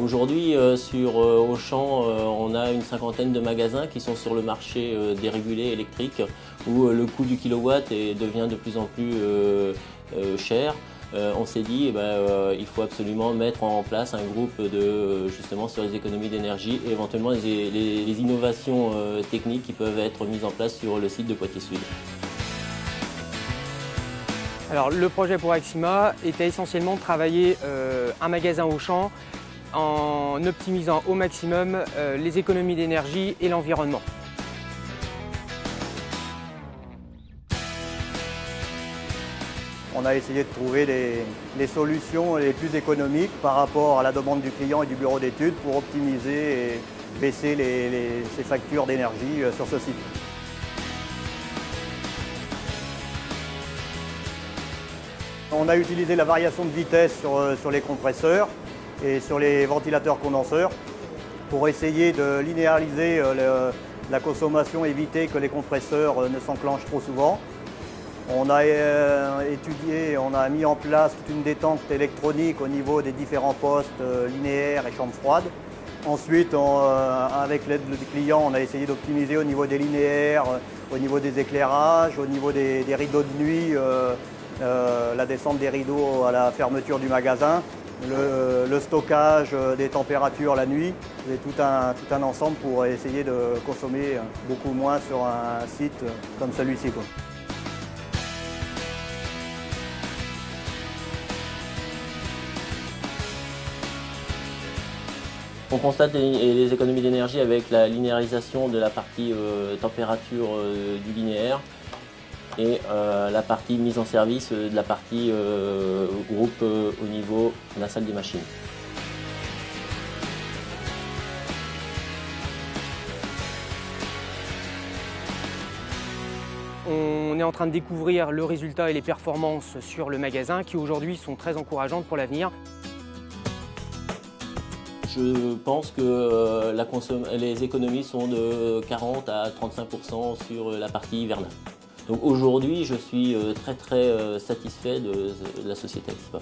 Aujourd'hui, sur Auchan, on a une cinquantaine de magasins qui sont sur le marché dérégulé électrique où le coût du kilowatt devient de plus en plus cher. On s'est dit il faut absolument mettre en place un groupe justement sur les économies d'énergie et éventuellement les innovations techniques qui peuvent être mises en place sur le site de Poitiers Sud. Alors, le projet pour Axima était essentiellement de travailler un magasin Auchan en optimisant au maximum les économies d'énergie et l'environnement. On a essayé de trouver les solutions les plus économiques par rapport à la demande du client et du bureau d'études pour optimiser et baisser ses factures d'énergie sur ce site. On a utilisé la variation de vitesse sur les compresseurs et sur les ventilateurs condenseurs pour essayer de linéariser la consommation, éviter que les compresseurs ne s'enclenchent trop souvent. On a étudié, on a mis en place toute une détente électronique au niveau des différents postes linéaires et chambres froides. Ensuite, avec l'aide du client, on a essayé d'optimiser au niveau des linéaires, au niveau des éclairages, au niveau des rideaux de nuit, la descente des rideaux à la fermeture du magasin, le stockage des températures la nuit, et tout un ensemble pour essayer de consommer beaucoup moins sur un site comme celui-ci. On constate les économies d'énergie avec la linéarisation de la partie température du linéaire et la partie mise en service de la partie groupe au niveau de la salle des machines. On est en train de découvrir le résultat et les performances sur le magasin qui aujourd'hui sont très encourageantes pour l'avenir. Je pense que les économies sont de 40 à 35% sur la partie hivernale. Donc aujourd'hui, je suis très satisfait de la société Axima.